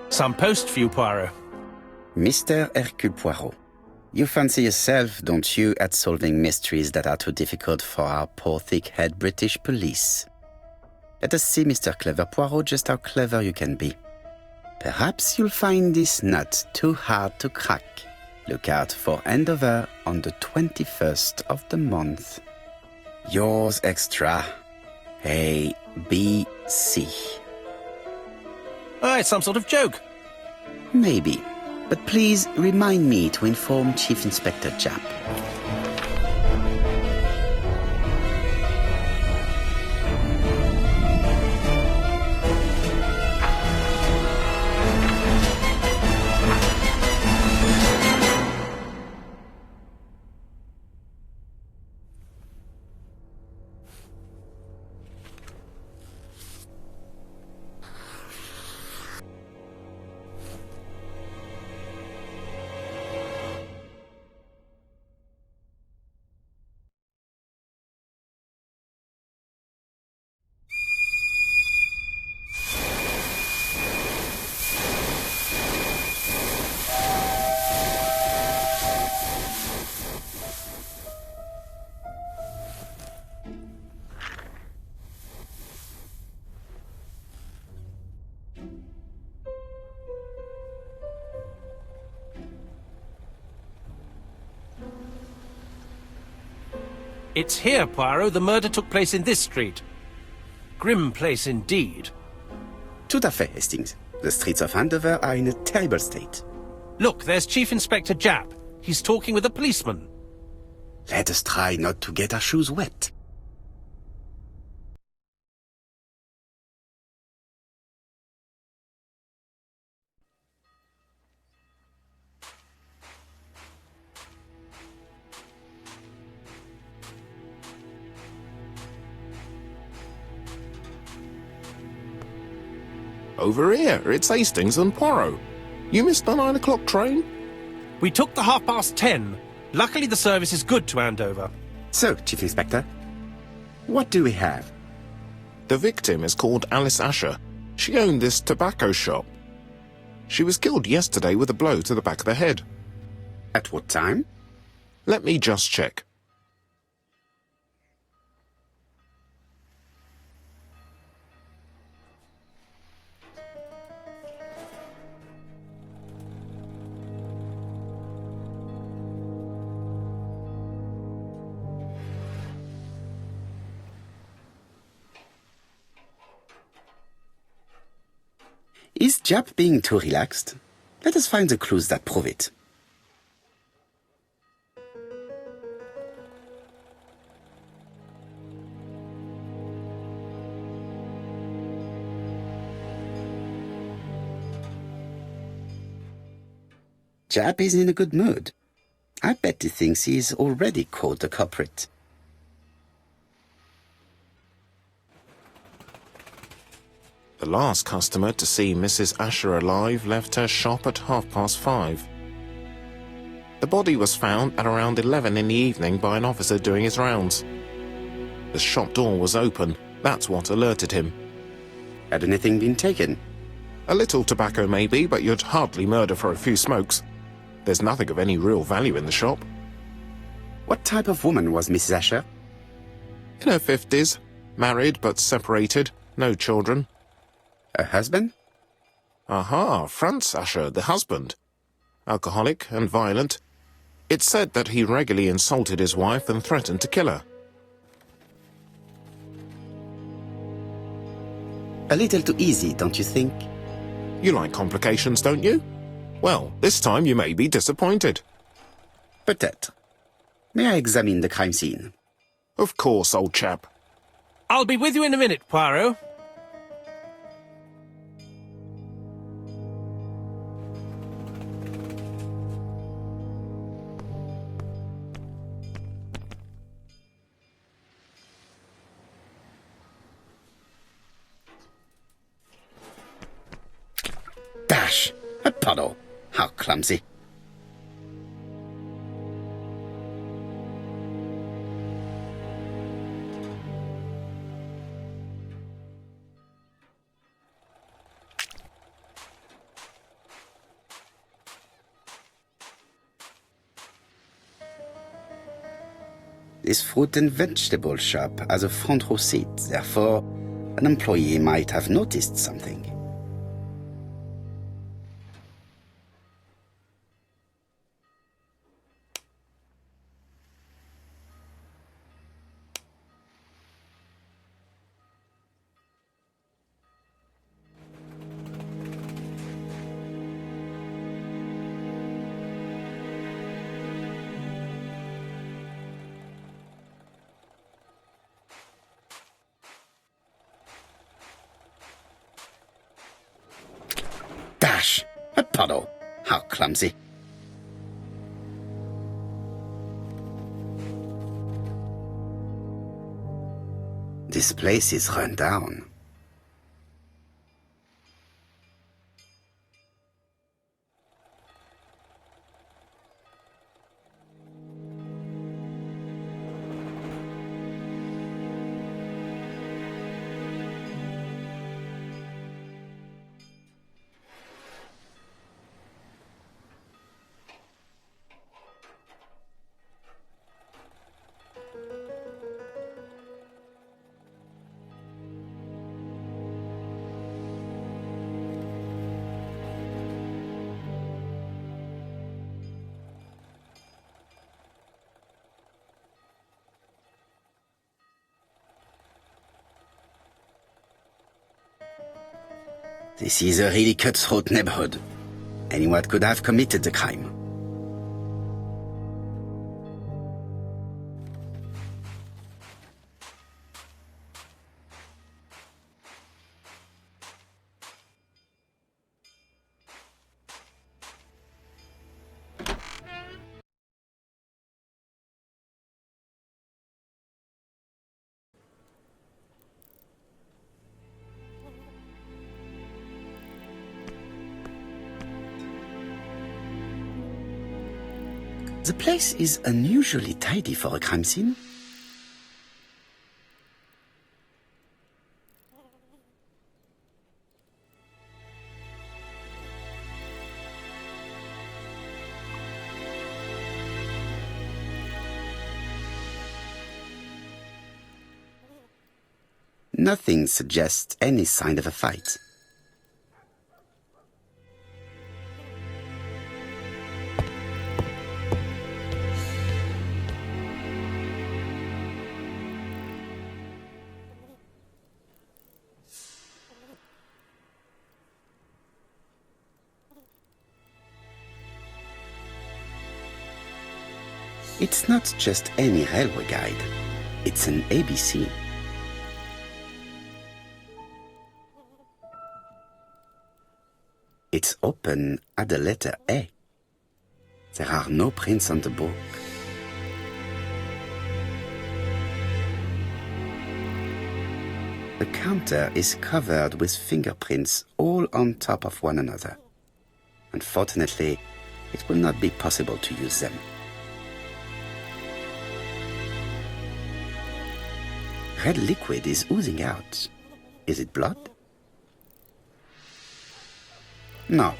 Some post for you, Poirot. Mr. Hercule Poirot, you fancy yourself, don't you, at solving mysteries that are too difficult for our poor thick-head British police? Let us see, Mr. Clever Poirot, just how clever you can be. Perhaps you'll find this nut too hard to crack. Look out for handover on the 21st of the month. Yours extra, A.B.C. Ah, it's some sort of joke. Maybe, but please remind me to inform Chief Inspector Japp. It's here, Poirot. The murder took place in this street. Grim place indeed. Tout à fait, Hastings. The streets of Andover are in a terrible state. Look, there's Chief Inspector Japp. He's talking with a policeman. Let us try not to get our shoes wet. Over here, it's Hastings and Poirot. You missed the 9 o'clock train? We took the 10:30. Luckily, the service is good to Andover. So, Chief Inspector, what do we have? The victim is called Alice Asher. She owned this tobacco shop. She was killed yesterday with a blow to the back of the head. At what time? Let me just check. Is Japp being too relaxed? Let us find the clues that prove it. Japp is in a good mood. I bet he thinks he's already caught the culprit. The last customer to see Mrs. Asher alive left her shop at 5:30. The body was found at around 11 in the evening by an officer doing his rounds. The shop door was open. That's what alerted him. Had anything been taken? A little tobacco maybe, but you'd hardly murder for a few smokes. There's nothing of any real value in the shop. What type of woman was Mrs. Asher? In her 50s, married but separated, no children. Her husband? Aha, Franz Asher, the husband. Alcoholic and violent. It's said that he regularly insulted his wife and threatened to kill her. A little too easy, don't you think? You like complications, don't you? Well, this time you may be disappointed. Peut-être. May I examine the crime scene? Of course, old chap. I'll be with you in a minute, Poirot. Dash! A puddle! How clumsy. This fruit and vegetable shop has a front row seat, therefore, an employee might have noticed something. Dash! A puddle! How clumsy. This place is run down. This is a really cutthroat neighborhood. Anyone could have committed the crime. The place is unusually tidy for a crime scene. Nothing suggests any sign of a fight. It's not just any railway guide. It's an ABC. It's open at the letter A. There are no prints on the book. The counter is covered with fingerprints all on top of one another. Unfortunately, it will not be possible to use them. Red liquid is oozing out. Is it blood? No,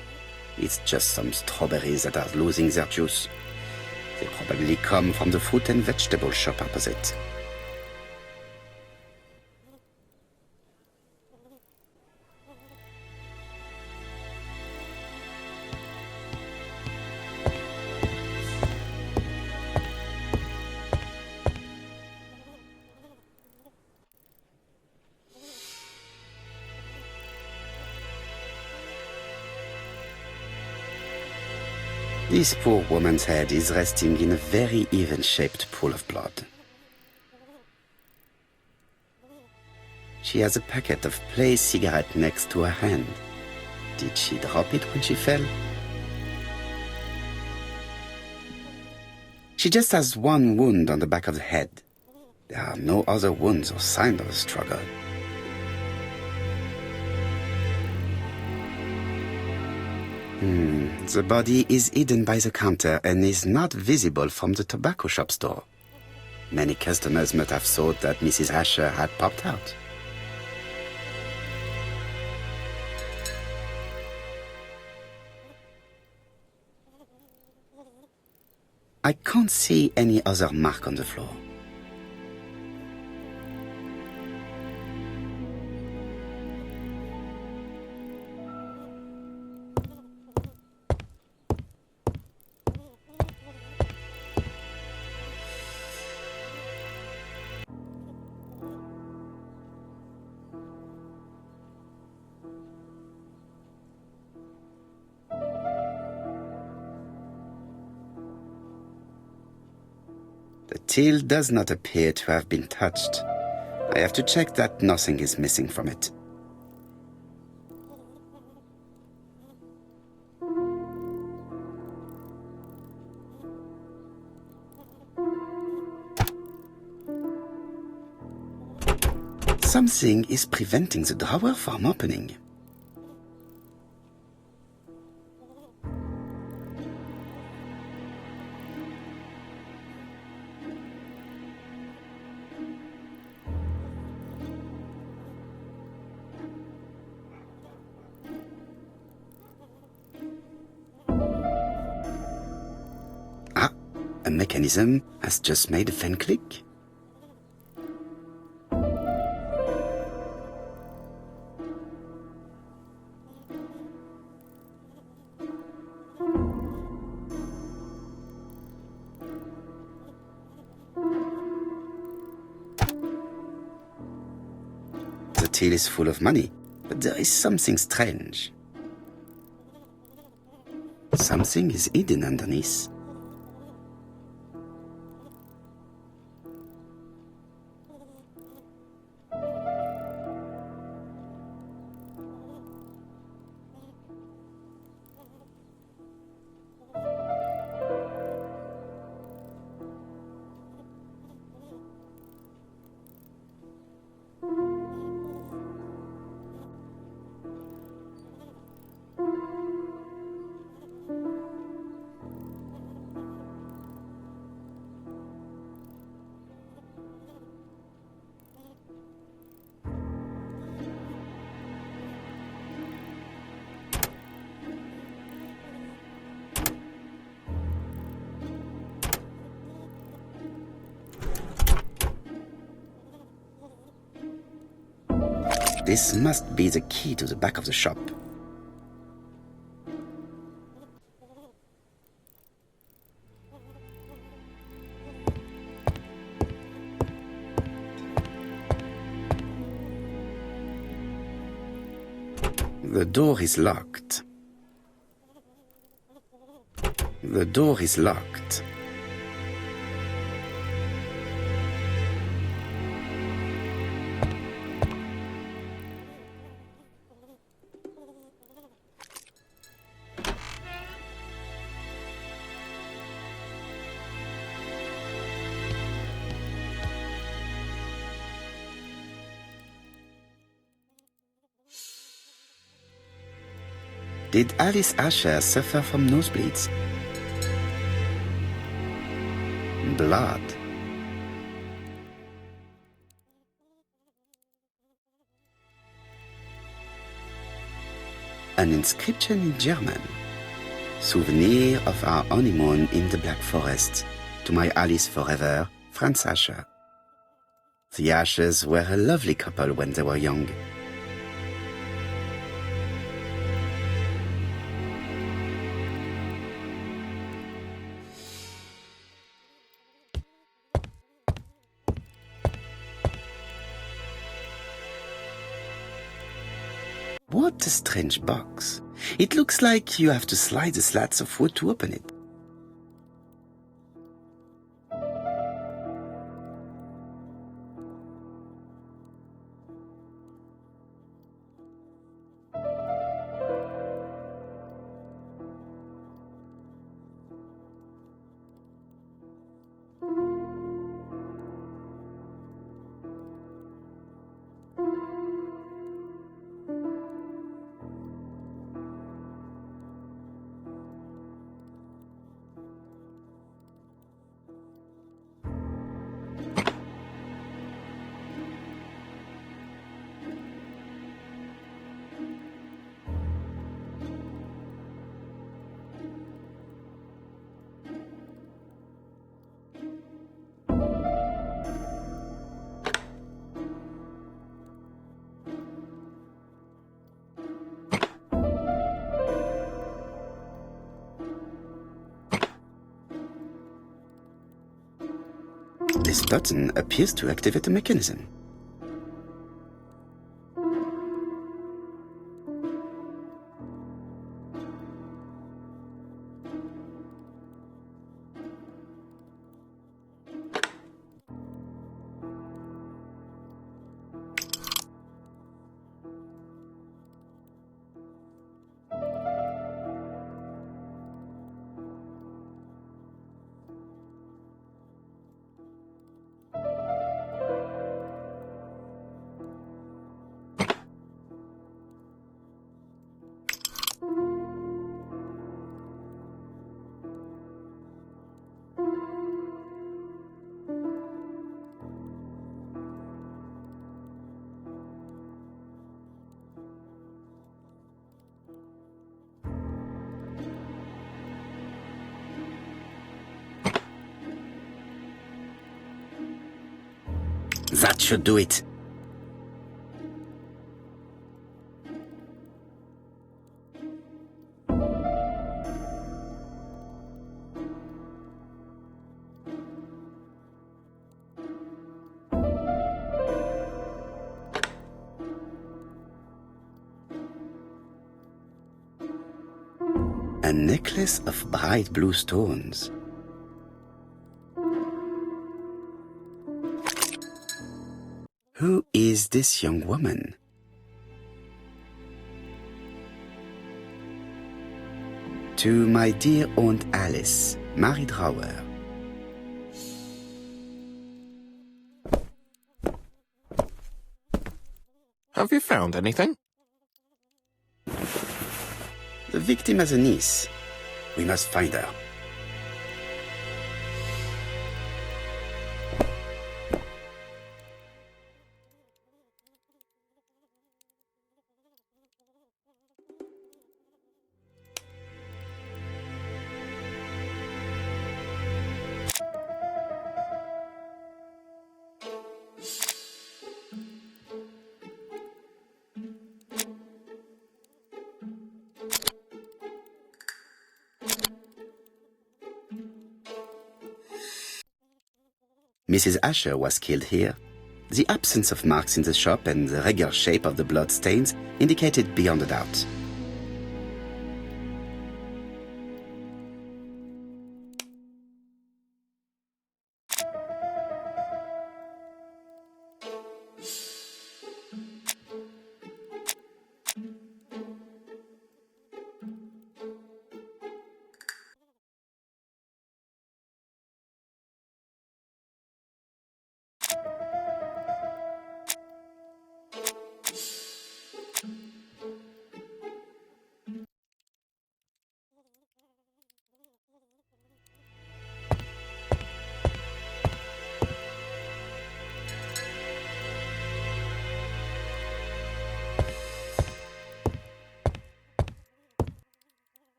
it's just some strawberries that are losing their juice. They probably come from the fruit and vegetable shop opposite. This poor woman's head is resting in a very even-shaped pool of blood. She has a packet of Play cigarette next to her hand. Did she drop it when she fell? She just has one wound on the back of the head. There are no other wounds or signs of a struggle. The body is hidden by the counter and is not visible from the tobacco shop store. Many customers must have thought that Mrs. Asher had popped out. I can't see any other mark on the floor. The till does not appear to have been touched. I have to check that nothing is missing from it. Something is preventing the drawer from opening. A mechanism has just made a fan click. The till is full of money, but there is something strange. Something is hidden underneath. This must be the key to the back of the shop. The door is locked. The door is locked. Did Alice Asher suffer from nosebleeds? Blood. An inscription in German. Souvenir of our honeymoon in the Black Forest. To my Alice forever, Franz Asher. The Ashers were a lovely couple when they were young. What a strange box. It looks like you have to slide the slats of wood to open it. This button appears to activate a mechanism. That should do it. A necklace of bright blue stones. Who is this young woman? To my dear Aunt Alice, Mary Drower. Have you found anything? The victim has a niece. We must find her. Mrs. Asher was killed here. The absence of marks in the shop and the regular shape of the blood stains indicated beyond a doubt.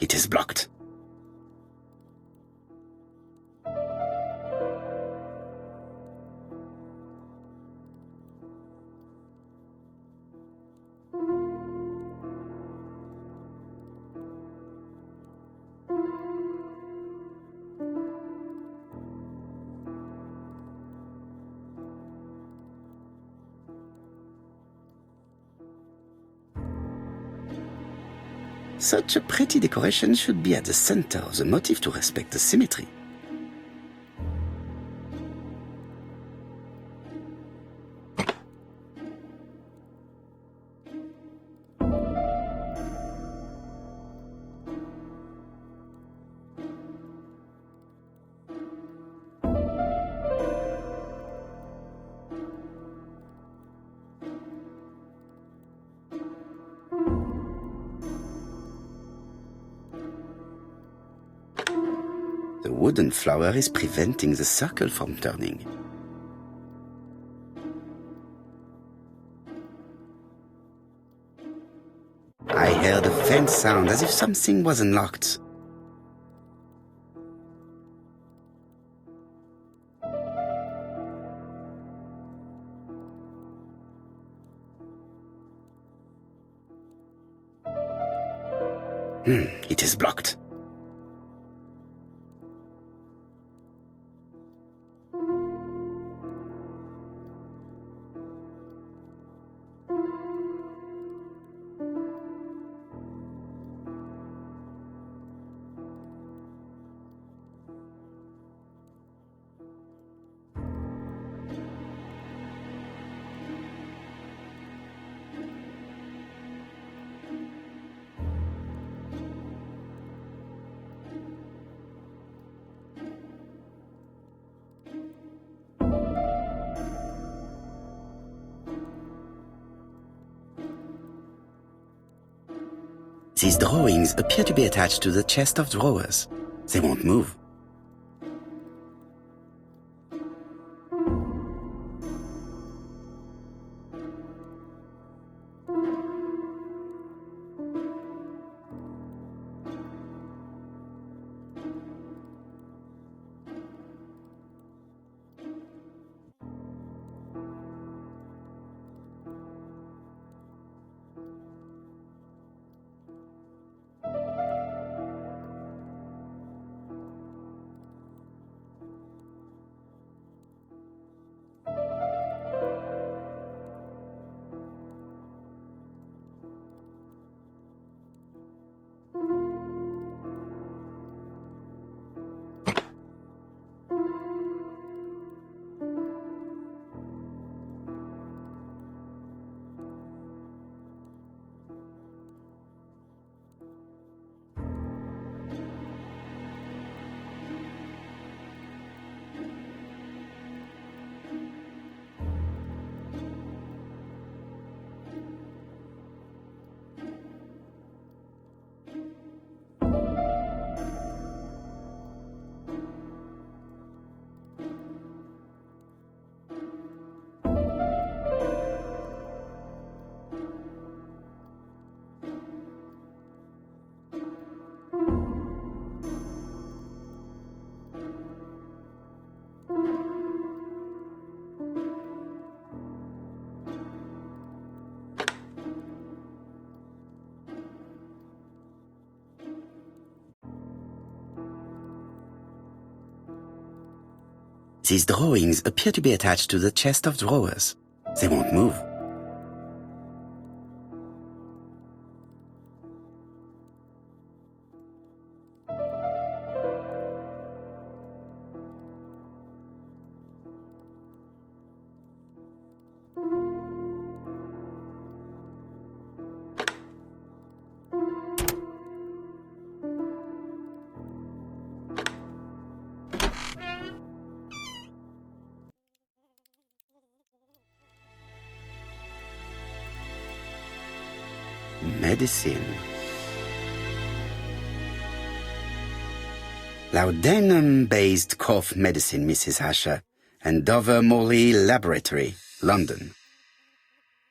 It is blocked. Such a pretty decoration should be at the center of the motif to respect the symmetry. The wooden flower is preventing the circle from turning. I heard a faint sound as if something was unlocked. It is blocked. These drawings appear to be attached to the chest of drawers. They won't move. These drawings appear to be attached to the chest of drawers. They won't move. Medicine. Laudanum-based cough medicine, Mrs. Asher, and Dover Morley Laboratory, London.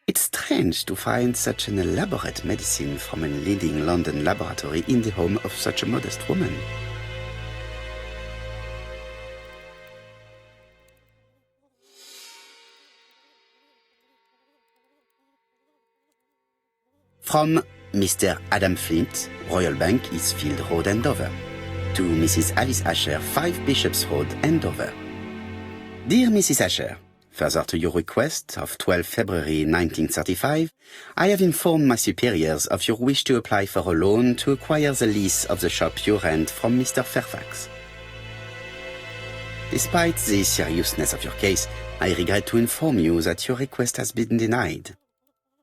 It's strange to find such an elaborate medicine from a leading London laboratory in the home of such a modest woman. From Mr. Adam Flint, Royal Bank, Eastfield Road, Andover. To Mrs. Alice Asher, 5 Bishops Road, Andover. Dear Mrs. Asher, further to your request of 12 February 1935, I have informed my superiors of your wish to apply for a loan to acquire the lease of the shop you rent from Mr. Fairfax. Despite the seriousness of your case, I regret to inform you that your request has been denied.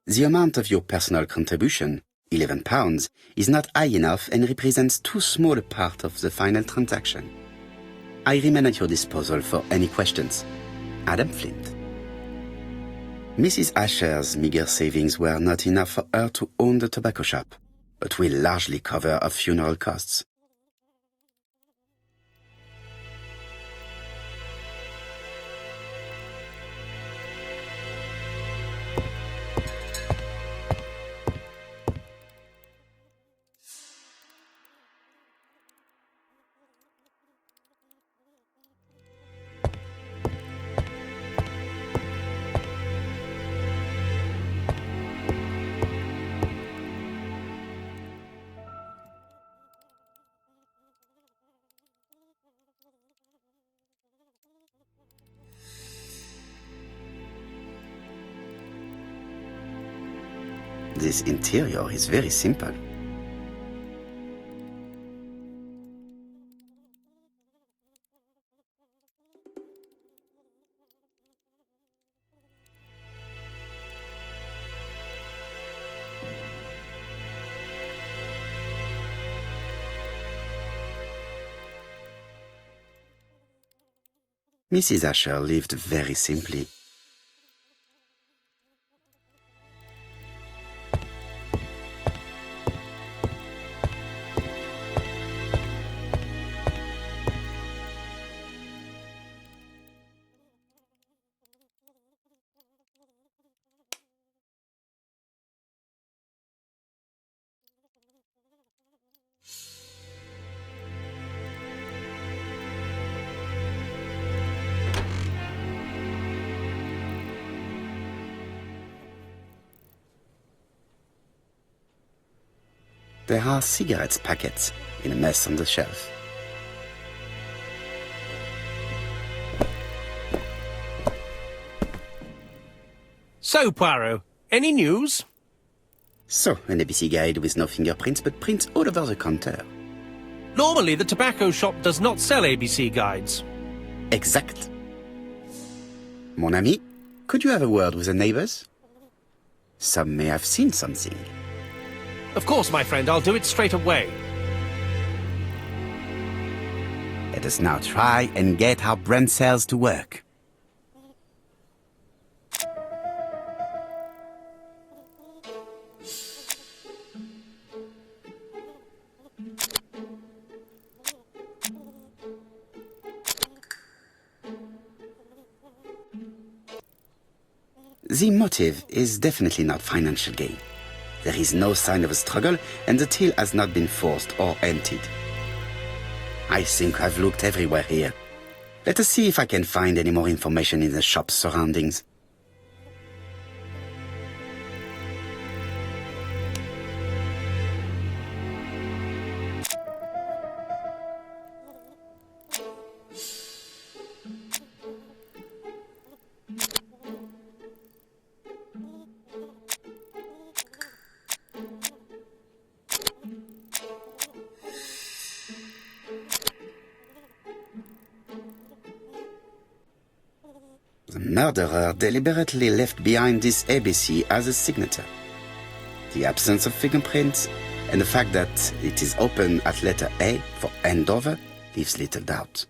The amount of your personal contribution, £11, is not high enough and represents too small a part of the final transaction. I remain at your disposal for any questions. Adam Flint. Mrs. Asher's meager savings were not enough for her to own the tobacco shop, but will largely cover her funeral costs. This interior is very simple. Mrs. Asher lived very simply. There are cigarettes packets in a mess on the shelf. So, Poirot, any news? So, an ABC guide with no fingerprints but prints all over the counter. Normally, the tobacco shop does not sell ABC guides. Exact. Mon ami, could you have a word with the neighbors? Some may have seen something. Of course, my friend, I'll do it straight away. Let us now try and get our brain cells to work. The motive is definitely not financial gain. There is no sign of a struggle, and the till has not been forced or emptied. I think I've looked everywhere here. Let us see if I can find any more information in the shop's surroundings. The murderer deliberately left behind this ABC as a signature. The absence of fingerprints and the fact that it is open at letter A for Andover leaves little doubt.